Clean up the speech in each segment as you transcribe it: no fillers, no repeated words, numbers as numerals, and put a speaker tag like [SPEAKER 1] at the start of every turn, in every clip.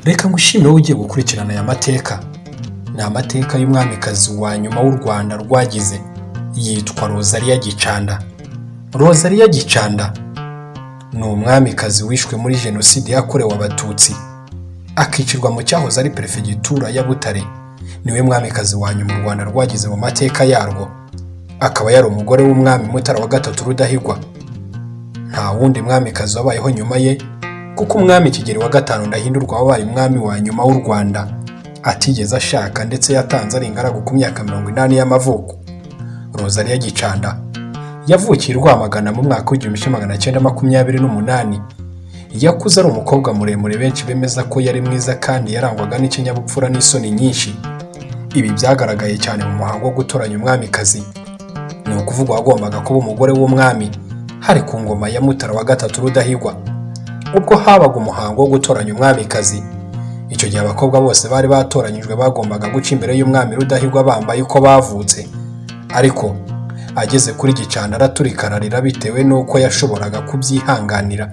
[SPEAKER 1] Reka ngushimire ugiye gukurikirana aya mateka. Ni amateka y'umwamikazi wa nyuma w'u Rwanda rwagize, yitwa Rosalie Gicanda. Rosalie Gicanda ni umwamikazi wishwe muri Jenoside yakorewe Abatutsi, akicirwa mu cyahoze ari perefegitura ya Butare. Niwe mwamikazi wa nyuma u Rwanda rwagize mu mateka yarwo, akaba yari umugore w'umwami Mutara wa gatatu Rudahigwa. Nta wundi mwamikazi wabayeho nyuma ye, kuko umwami Kigeli wa gatanu Ndahindurwa wabaye umwami wa nyuma w'u Rwanda atigeze ashaka, ndetse yatanze ari ingaragu ku myaka 80 y'amavuko. Rosalie Gicanda yavukiye i Rwamagana mu mwaka w'1928. Yakuze ari umukobwa muremure, benshi bemeza ko yari mwiza kandi yarangwaga n'ikinyabupfura n'isoni nyinshi. Ibi byagaragaye cyane mu muhango wo gutoranya umwamikazi. Ni ukuvuga wagombaga kuba umugore w'umwami hari ku ngoma ya Mutara wa gatatu Rudahigwa. Ubwo habaga umuhango wo gutoranya umwamikazi, icyo gihe abakobwa bose bari batoranyijwe bagombaga guca imbere y'umwami Rudahigwa bambaye uko bavutse. Ariko ageze kuri Gicanda araturika ararira bitewe n'uko yashoboraga kubyihanganira,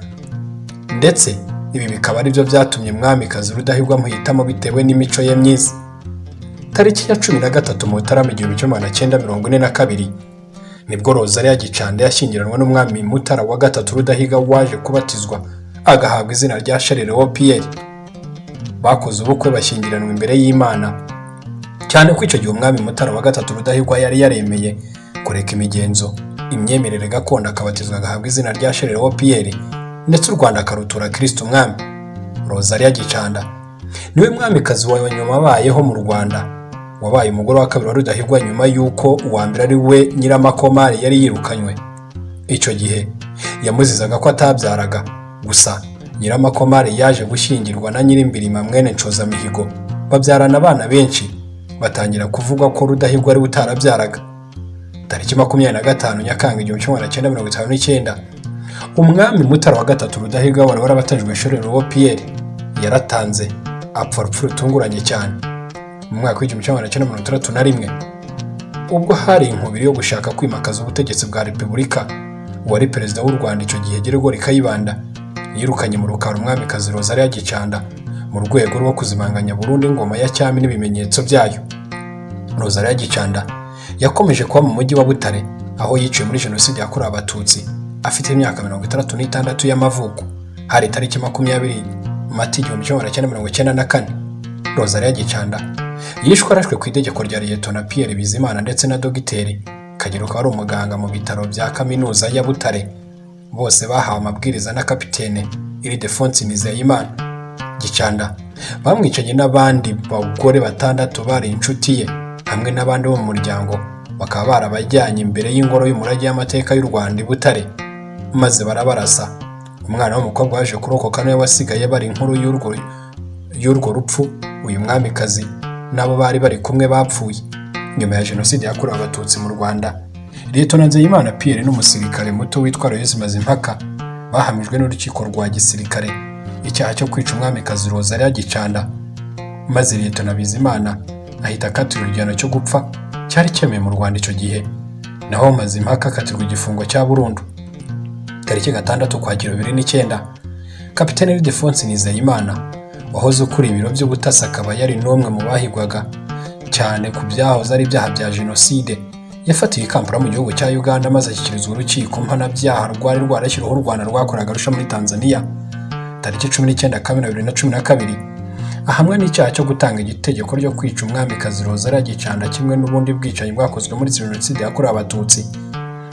[SPEAKER 1] ndetse ibi bikaba ari byo byatumye umwamikazi Rudahigwa amuhitamo bitewe n'imico ye myiza. Tariki ya 13 Mutarama 1942 nibwo Rosalie Gicanda yashyingiranwa n'umwami Mutara wa gatatu Rudahigwa waje kubatizwa agahabwa izina rya yakorewe. Bakoze ubukwe bashyingiranwa imbere y'Imana, cyane ko icyo gihe umwami Mutara wa gatatu Rudahigwa yari yaremeye kureka imigenzo, imyemerere gakondo, akabatizwa agahabwa izina rya yakorewe, ndetse u Rwanda akarutura Kristo umwami. Rosalie Gicanda niwe mwamikazi wa nyuma wabayeho mu Rwanda, wabaye umugore wa kabiri wa Rudahigwa nyuma y'uko uwa mbere ari we Nyiramakomari yari yirukanywe. Icyo gihe yamuzizaga ko atabyaraga, gusa Nyiramakomari yaje gushyingirwa na Nyirimbirima mwene Nshozamihigo, babyarana abana benshi. Batangira kuvuga ko Rudahigwa ari utarabyaraga. Tariki 25 Nyakanga 1959 umwami Mutara wa gatatu Rudahigwa wari warabatijwe yakorewe yaratanze apfa urupfu rutunguranye cyane mu mwaka w'1961, ubwo hari inkubiri yo gushaka kwimakaza ubutegetsi bwa Repubulika. Uwari perezida w'u Rwanda icyo gihe Gregoire Kayibanda yirukanye mu rukaro umwamikazi Rosalie Gicanda mu rwego rwo kuzimanganya burundu ingoma ya cyami n'ibimenyetso byayo. Rosalie Gicanda yakomeje kuba mu mujyi wa Butare, aho yiciwe muri Jenoside yakorewe Abatutsi afite imyaka 66 y'amavuko. Hari tariki 20 Mata 1994 Rosalie Gicanda yishwe arashwe ku itegeko rya Liyetona Pierre Bizimana ndetse na Dogiteri Kagiruka wari umuganga mu bitaro bya kaminuza ya Butare. Bose bahawe amabwiriza na kapitene Ildefonsi Nizeyimana. Gicanda bamwicanye n'abandi bagore 6 bari inshuti ye hamwe n'abandi bo mu muryango, bakaba barabajyanye imbere y'ingoro y'umurage y'amateka y'u Rwanda i Butare, maze barabarasa. Umwana w'umukobwa waje kurokoka nawe wasigaye bari inkuru y'urwo rupfu. Uyu mwamikazi nabo bari bari kumwe bapfuye nyuma ya Jenoside yakorewe Abatutsi mu Rwanda. Liyetona Nzeyimana Pierre n'umusirikare muto witwa Royce Mazimpaka bahamijwe n'urukiko rwa gisirikare icyaha cyo kwica umwamikazi Rosalie Gicanda, maze Liyetona Bizimana ahita akatirwa igihano cyo gupfa cyari cyemewe mu Rwanda icyo gihe, naho Mazimpaka akatirwa igifungo cya burundu. Tariki 6 Ukwakira 2009 kapitene Ildefonsi Nizeyimana wahoze ukuri ibiro by'ubutasi, akaba yari n'umwe mu bahigwaga cyane ku byahoze ari ibyaha bya Jenoside, yafatiwe i Kampala mu gihugu cya Uganda, maze ashyikirizwa urukiko mpanabyaha rwari rwarashyiriweho u Rwanda rwakoraga Arusha muri Tanzania. Tariki 19 Kamena 2012 ahamwe n'icyaha cyo gutanga igitegeko ryo kwica umwamikazi Rosalie Gicanda kimwe n'ubundi bwicanyi bwakozwe muri Jenoside yakorewe Abatutsi,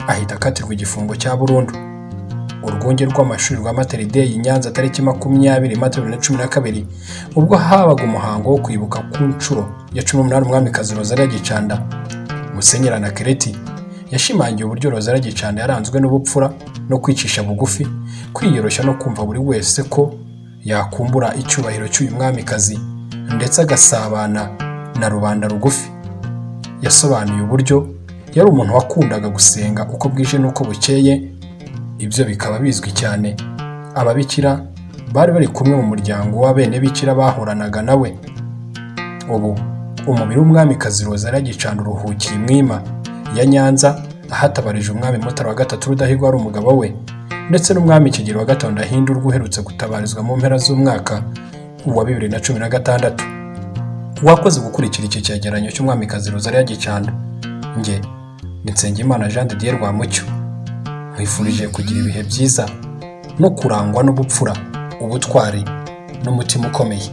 [SPEAKER 1] ahita akatirwa igifungo cya burundu. Urwunge rw'amashuri rwa Maternité i Nyanza tariki 20 Mata 2012 ubwo habaga umuhango wo kwibuka ku nshuro ya 18 umwamikazi Rosalie Gicanda. Musenyeri Anakereti yashimangiye uburyo Rosalie Gicanda yaranzwe n'ubupfura no kwicisha bugufi, kwiyoroshya no kumva buri wese ko yakumbura icyubahiro cy'uyu mwamikazi, ndetse agasabana na rubanda rugufi. Yasobanuye uburyo yari umuntu wakundaga gusenga uko bwije n'uko bukeye. Ibyo bikaba bizwi cyane. Ababikira bari bari kumwe mu muryango w'abene bikira bahoranaga nawe. Ubu umubiri w'umwamikazi Rosalie Gicanda uruhukiye Mwima ya Nyanza, ahatabarije umwami Mutara wa gatatu Rudahigwa ari umugabo we, ndetse n'umwami Kigeli wa gatanu Ndahindurwa uherutse gutabarizwa mu mpera z'umwaka wa 2016. Wakoze gukurikira iki cyegeranyo cy'umwamikazi Rosalie Gicanda. Nge ni Nsengimana Jean de Dieu Rwamucyo. Nkwifurije kugira ibihe byiza no kurangwa n'ubupfura, ubutwari n'umutima ukomeye.